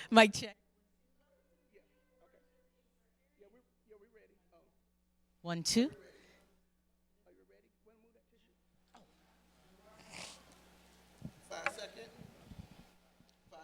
Mic check. One, two. 5 seconds. 5.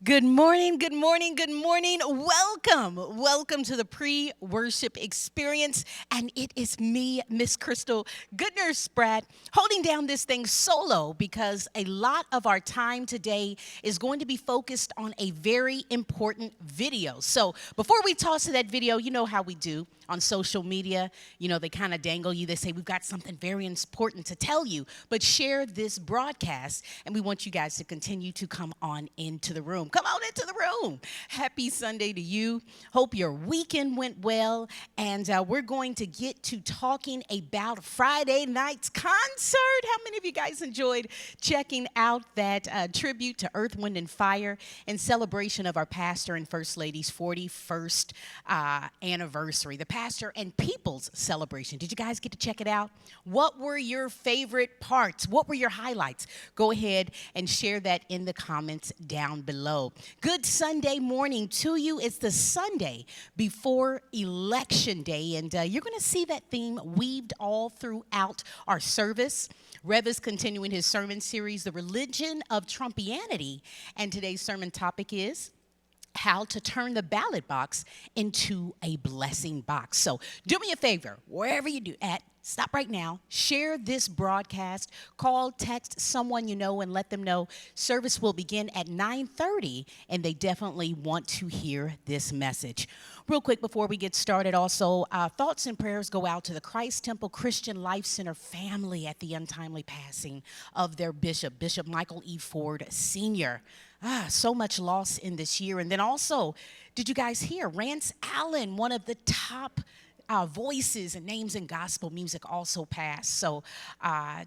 Good morning, good morning, good morning. Welcome to the pre-worship experience. And it is me, Miss Crystal Goodner Spratt, holding down this thing solo because a lot of our time today is going to be focused on a very important video. So before we toss to that video, you know how we do on social media. You know, they kind of dangle you. They say, we've got something very important to tell you, but share this broadcast. And we want you guys to continue to come on into the room. Come on into the room. Happy Sunday to you. Hope your weekend went well. And we're going to get to talking about Friday night's concert. How many of you guys enjoyed checking out that tribute to Earth, Wind, and Fire in celebration of our pastor and First Lady's 41st anniversary? The pastor and people's celebration. Did you guys get to check it out? What were your favorite parts? What were your highlights? Go ahead and share that in the comments down below. Good Sunday morning to you. It's the Sunday before Election Day, and you're going to see that theme weaved all throughout our service. Rev is continuing his sermon series, The Religion of Trumpianity, and today's sermon topic is how to turn the ballot box into a blessing box. So do me a favor, wherever you do at, stop right now, share this broadcast, call, text someone you know and let them know service will begin at 9:30 and they definitely want to hear this message. Real quick before we get started also, thoughts and prayers go out to the Christ Temple Christian Life Center family at the untimely passing of their bishop, Bishop Michael E. Ford Sr. So much loss in this year. And then also, did you guys hear Rance Allen, one of the top voices and names in gospel music, also passed. So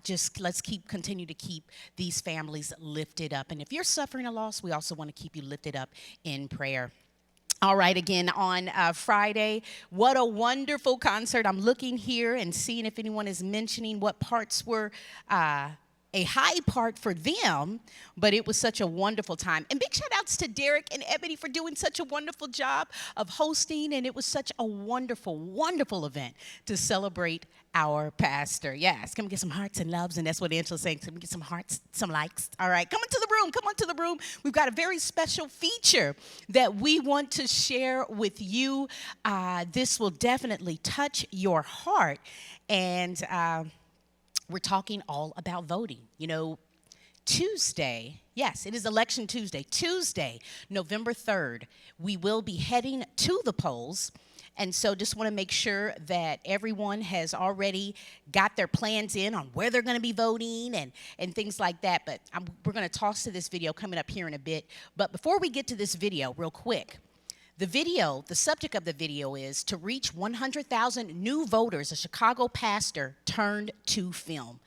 just let's continue to keep these families lifted up. And if you're suffering a loss, we also want to keep you lifted up in prayer. All right, again, on Friday, what a wonderful concert. I'm looking here and seeing if anyone is mentioning what parts were a high part for them, but it was such a wonderful time. And big shout outs to Derek and Ebony for doing such a wonderful job of hosting, and it was such a wonderful, wonderful event to celebrate our pastor. Yes, come get some hearts and loves, and that's what Angela's saying. Come get some hearts, some likes. All right, come into the room, come onto the room. We've got a very special feature that we want to share with you. This will definitely touch your heart, and we're talking all about voting. You know, Tuesday, yes, it is Election Tuesday. Tuesday, November 3rd, we will be heading to the polls. And so just want to make sure that everyone has already got their plans in on where they're going to be voting and things like that. But we're going to toss to this video coming up here in a bit. But before we get to this video, real quick, the subject of the video is to reach 100,000 new voters, a Chicago pastor turned to film.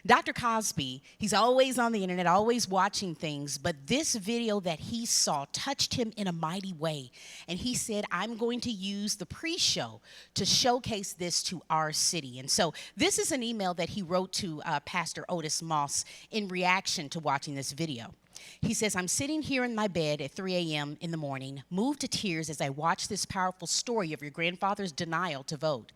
Dr. Cosby, he's always on the internet, always watching things, but this video that he saw touched him in a mighty way. And he said, I'm going to use the pre-show to showcase this to our city. And so this is an email that he wrote to Pastor Otis Moss in reaction to watching this video. He says, I'm sitting here in my bed at 3 a.m. in the morning, moved to tears as I watch this powerful story of your grandfather's denial to vote.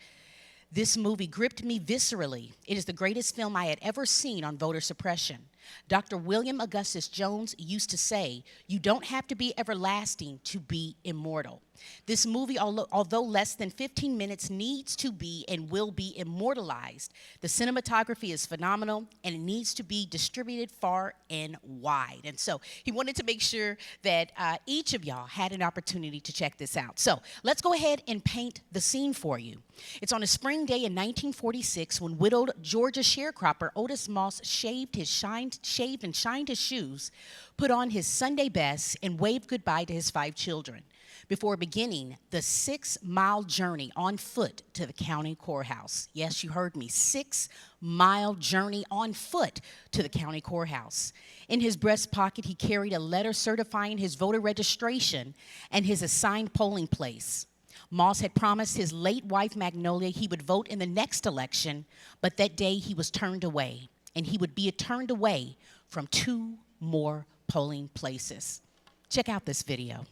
This movie gripped me viscerally. It is the greatest film I had ever seen on voter suppression. Dr. William Augustus Jones used to say, you don't have to be everlasting to be immortal. This movie, although less than 15 minutes, needs to be and will be immortalized. The cinematography is phenomenal, and it needs to be distributed far and wide. And so he wanted to make sure that each of y'all had an opportunity to check this out. So let's go ahead and paint the scene for you. It's on a spring day in 1946 when widowed Georgia sharecropper Otis Moss shaved and shined his shoes, put on his Sunday best, and waved goodbye to his 5 children before beginning the 6-mile journey on foot to the county courthouse. Yes, you heard me, 6-mile journey on foot to the county courthouse. In his breast pocket, he carried a letter certifying his voter registration and his assigned polling place. Moss had promised his late wife, Magnolia, he would vote in the next election, but that day he was turned away, and he would be turned away from 2 more polling places. Check out this video.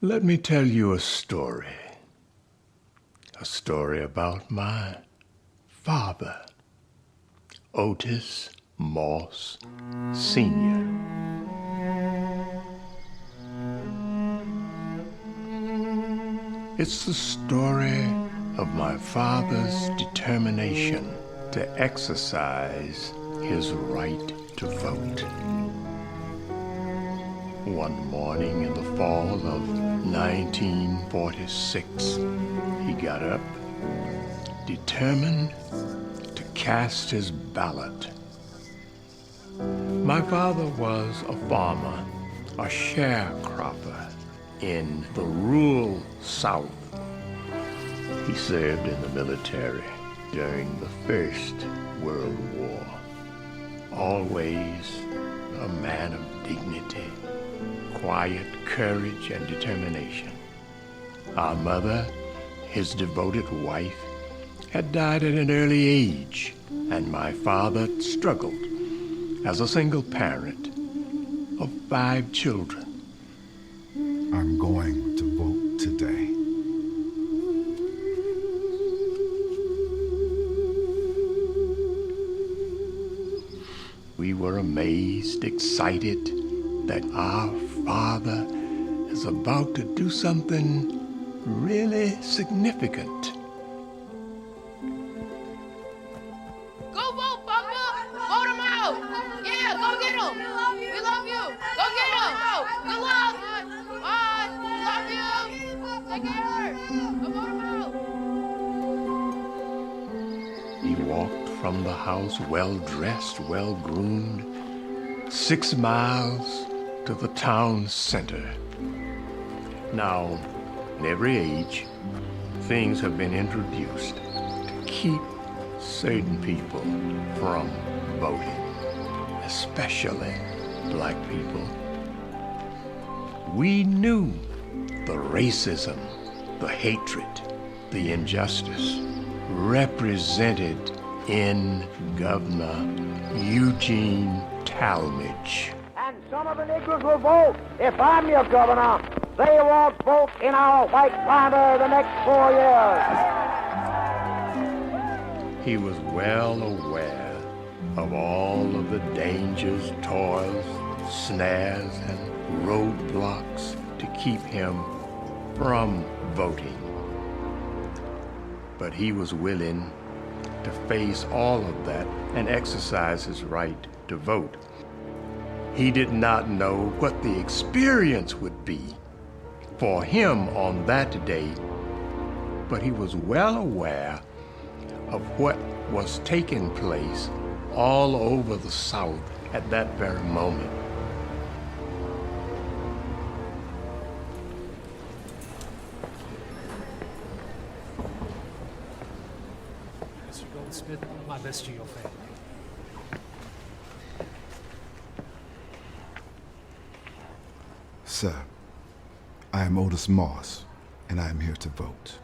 Let me tell you a story about my father, Otis Moss, Sr. It's the story of my father's determination to exercise his right to vote. One morning in the fall of 1946, he got up, determined to cast his ballot. My father was a farmer, a sharecropper in the rural South. He served in the military during the First World War. Always a man of dignity, quiet courage and determination. Our mother, his devoted wife, had died at an early age, and my father struggled as a single parent of 5 children. I'm going to vote today. We were amazed, excited that our father is about to do something really significant. Go vote, Papa! Vote him out! Yeah, go get him! We love you! Go get him! Good luck! Bye! Love you! Take care! Go vote him out! He walked from the house well-dressed, well-groomed, 6 miles to the town center. Now, in every age, things have been introduced to keep certain people from voting, especially black people. We knew the racism, the hatred, the injustice represented in Governor Eugene Talmadge. And some of the Negroes will vote. If I'm your governor, they won't vote in our white primary the next 4 years. He was well aware of all of the dangers, toils, snares, and roadblocks to keep him from voting. But he was willing to face all of that and exercise his right to vote. He did not know what the experience would be for him on that day, but he was well aware of what was taking place all over the South at that very moment. Mr. Goldsmith, my best to your family. Sir, I am Otis Moss, and I am here to vote.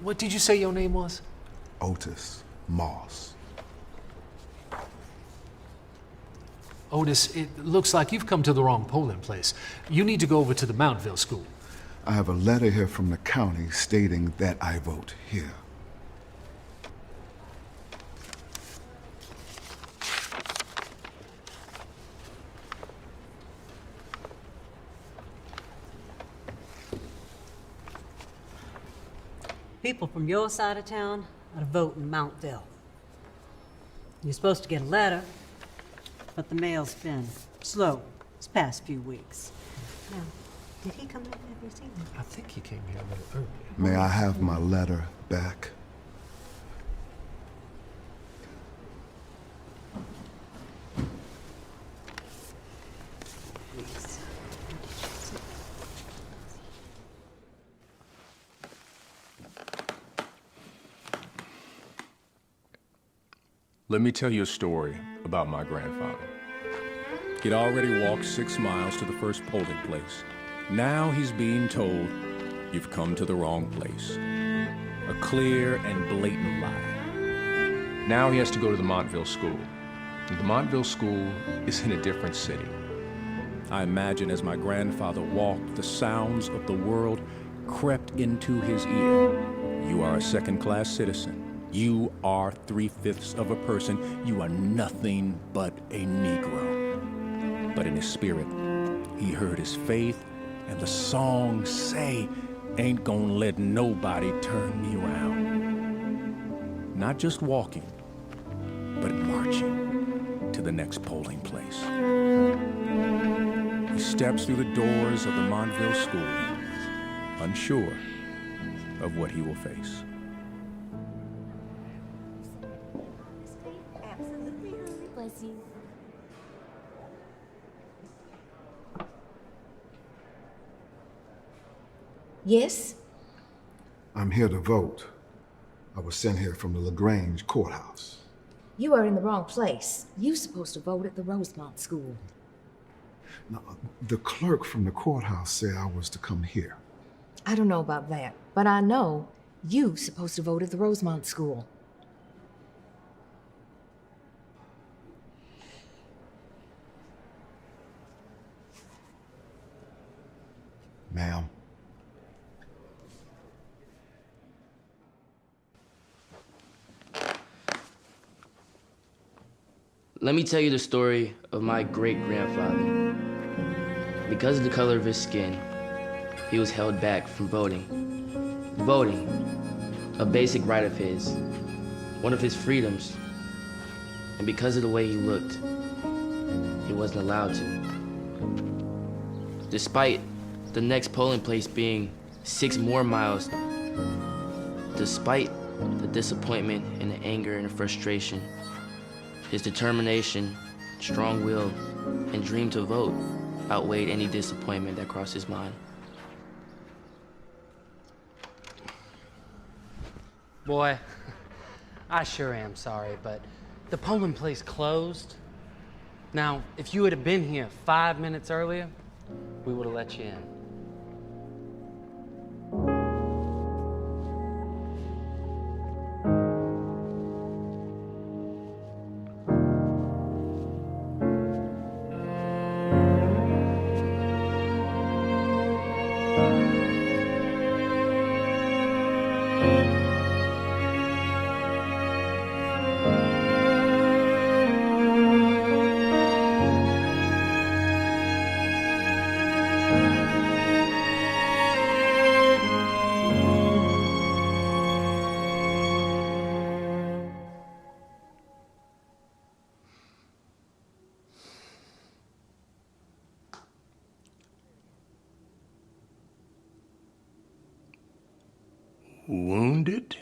What did you say your name was? Otis Moss. Otis, it looks like you've come to the wrong polling place. You need to go over to the Mountville School. I have a letter here from the county stating that I vote here. People from your side of town are to vote in Mountville. You're supposed to get a letter, but the mail's been slow this past few weeks. Now, did he come in? Have you seen him? I think he came here a little earlier. May I have my letter back? Please. Let me tell you a story about my grandfather. He'd already walked 6 miles to the first polling place. Now he's being told, you've come to the wrong place. A clear and blatant lie. Now he has to go to the Montville School. And the Montville School is in a different city. I imagine as my grandfather walked, the sounds of the world crept into his ear. You are a second-class citizen. You are 3/5 of a person. You are nothing but a Negro. But in his spirit, he heard his faith and the song say, ain't gonna let nobody turn me around. Not just walking, but marching to the next polling place. He steps through the doors of the Montville School, unsure of what he will face. Yes? I'm here to vote. I was sent here from the LaGrange courthouse. You are in the wrong place. You're supposed to vote at the Rosemont School. Now, the clerk from the courthouse said I was to come here. I don't know about that, but I know you're supposed to vote at the Rosemont School. Ma'am. Let me tell you the story of my great-grandfather. Because of the color of his skin, he was held back from voting. Voting, a basic right of his, one of his freedoms. And because of the way he looked, he wasn't allowed to. Despite the next polling place being 6 more miles, despite the disappointment and the anger and the frustration, his determination, strong will, and dream to vote outweighed any disappointment that crossed his mind. Boy, I sure am sorry, but the polling place closed. Now, if you would have been here 5 minutes earlier, we would have let you in. Wounded,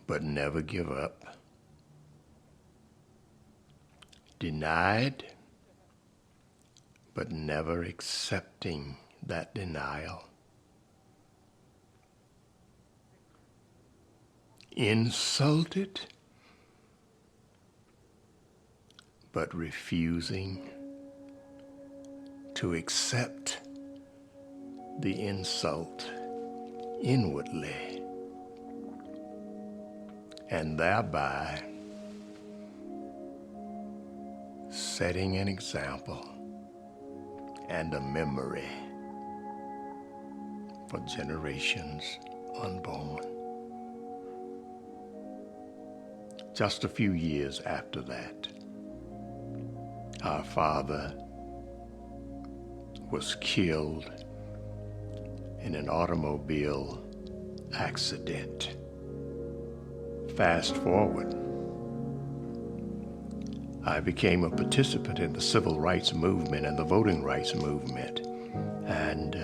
but never give up. Denied, but never accepting that denial. Insulted, but refusing to accept the insult inwardly, and thereby setting an example and a memory for generations unborn. Just a few years after that, our father was killed in an automobile accident. Fast forward, I became a participant in the civil rights movement and the voting rights movement, and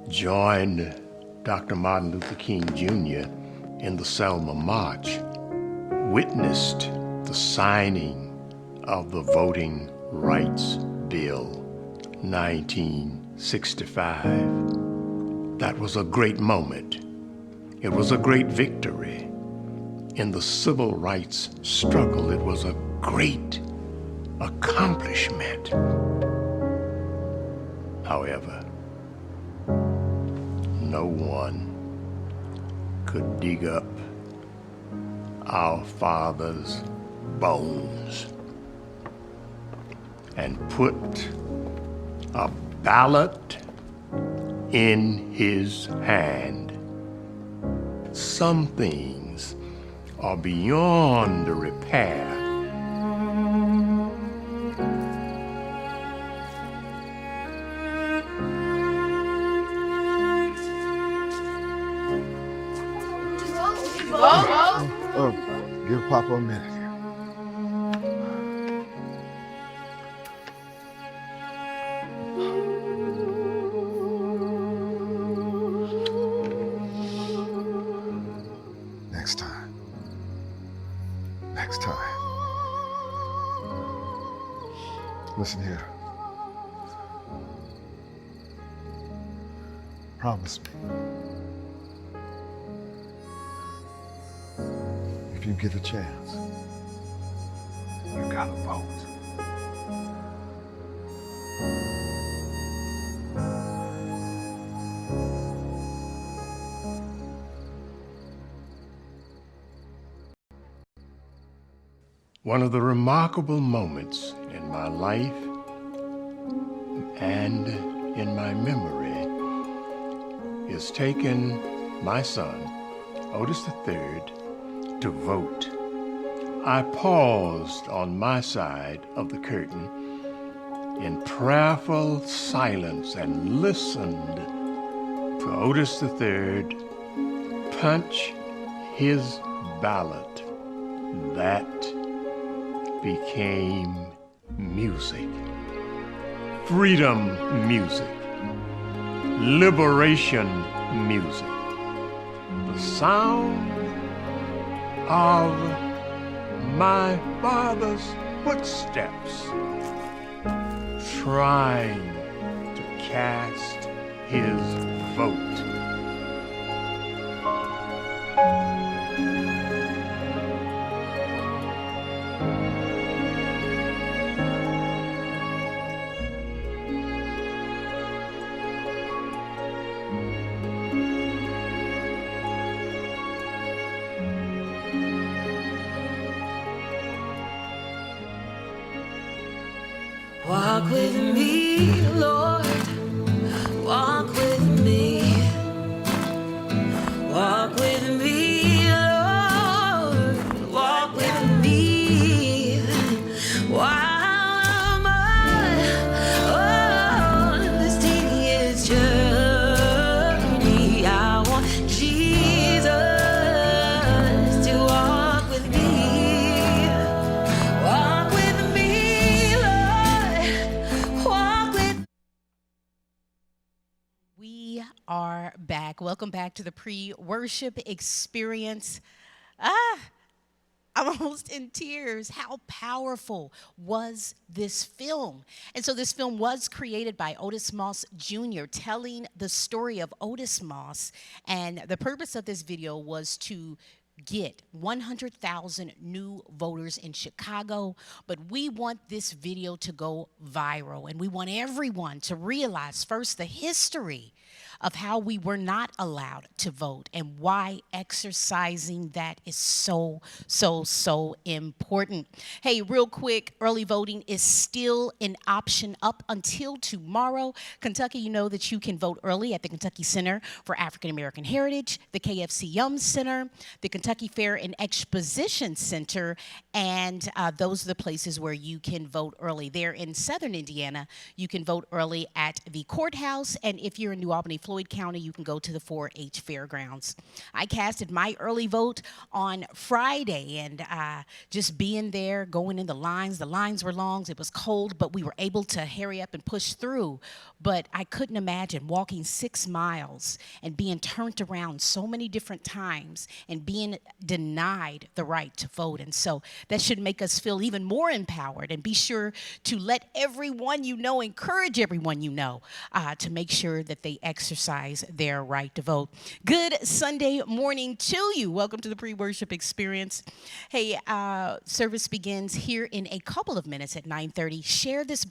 joined Dr. Martin Luther King Jr. in the Selma March, witnessed the signing of the Voting Rights Bill 1965. That was a great moment. It was a great victory. in the civil rights struggle. It was a great accomplishment. However, no one could dig up our father's bones and put a ballot in his hand. Some things are beyond repair. Give Papa a minute. Next time. Next time. Listen here. Promise me. If you get a chance, you gotta vote. One of the remarkable moments in my life and in my memory is taking my son, Otis III, to vote. I paused on my side of the curtain in prayerful silence and listened to Otis III punch his ballot. That became music. Freedom music. Liberation music. The sound of my father's footsteps trying to cast his vote. Walk with me, Lord. Walk with me. Walk with me, Lord. Walk with me. While I'm on this tedious journey, I want Jesus to walk with me. Walk with me, Lord. Walk with me. We are back. Welcome back to the pre-worship experience. I'm almost in tears. How powerful was this film? And so this film was created by Otis Moss Jr., telling the story of Otis Moss. And the purpose of this video was to get 100,000 new voters in Chicago, but we want this video to go viral, and we want everyone to realize first the history of how we were not allowed to vote and why exercising that is so important. Hey, real quick, early voting is still an option up until tomorrow. Kentucky, you know that you can vote early at the Kentucky Center for African American Heritage, the KFC Yum Center, the Kentucky Fair and Exposition Center, and those are the places where you can vote early. There in Southern Indiana, you can vote early at the courthouse, and if you're in New Albany, Floyd County, you can go to the 4-H fairgrounds. I casted my early vote on Friday, and just being there, going in the lines were long, it was cold, but we were able to hurry up and push through. But I couldn't imagine walking 6 miles and being turned around so many different times and being denied the right to vote. And so that should make us feel even more empowered. And be sure to let everyone you know, encourage everyone you know to make sure that they exercise their right to vote. Good Sunday morning to you. Welcome to the pre-worship experience. Hey, service begins here in a couple of minutes at 9:30. Share this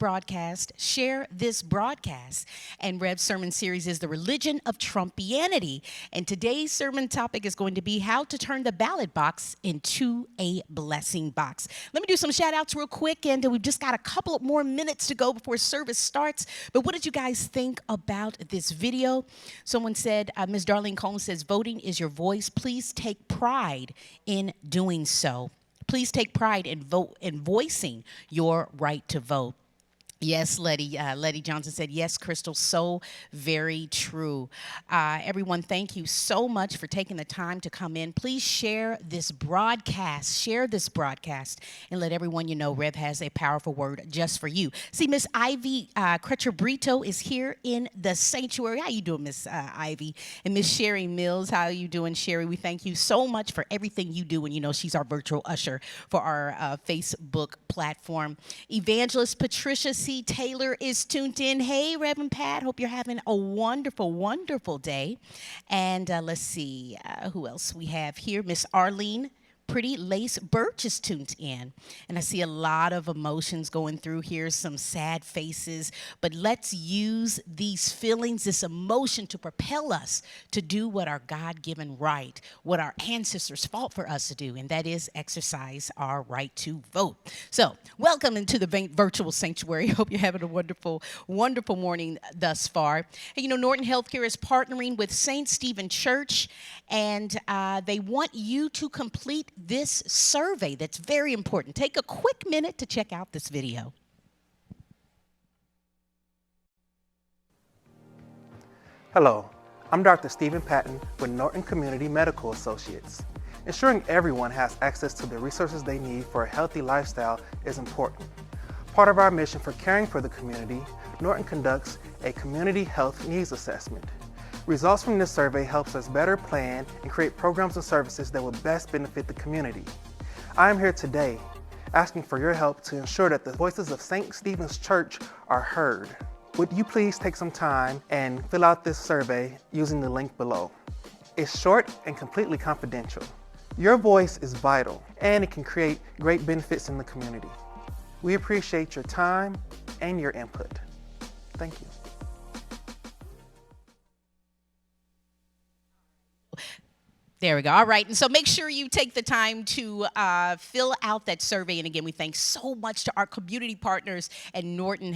broadcast. And Rev's sermon series is The Religion of Trumpianity. And today's sermon topic is going to be how to turn the ballot box into a blessing box. Let me do some shout outs real quick, and we've just got a couple more minutes to go before service starts. But what did you guys think about this video? Someone said, Ms. Darlene Combs says, voting is your voice. Please take pride in doing so. Please take pride in voicing your right to vote. Yes, Letty Johnson said, yes, Crystal, so very true. Everyone, thank you so much for taking the time to come in. Please share this broadcast, and let everyone you know Rev has a powerful word just for you. See, Miss Ivy Crutcher Brito is here in the sanctuary. How you doing, Miss Ivy? And Miss Sherry Mills, how you doing, Sherry? We thank you so much for everything you do, and you know she's our virtual usher for our Facebook platform. Evangelist Patricia C. Taylor is tuned in. Hey, Reverend Pat, hope you're having a wonderful, wonderful day. And let's see who else we have here. Miss Arlene Pretty Lace Birch is tuned in. And I see a lot of emotions going through here, some sad faces. But let's use these feelings, this emotion, to propel us to do what our God-given right, what our ancestors fought for us to do, and that is exercise our right to vote. So welcome into the virtual sanctuary. Hope you're having a wonderful, wonderful morning thus far. And you know, Norton Healthcare is partnering with St. Stephen Church, and they want you to complete this survey that's very important. Take a quick minute to check out this video. Hello, I'm Dr. Stephen Patton with Norton Community Medical Associates. Ensuring everyone has access to the resources they need for a healthy lifestyle is important. Part of our mission for caring for the community, Norton conducts a community health needs assessment. Results from this survey helps us better plan and create programs and services that will best benefit the community. I am here today asking for your help to ensure that the voices of St. Stephen's Church are heard. Would you please take some time and fill out this survey using the link below? It's short and completely confidential. Your voice is vital, and it can create great benefits in the community. We appreciate your time and your input. Thank you. There we go. All right. And so make sure you take the time to fill out that survey. And again, we thank so much to our community partners at Norton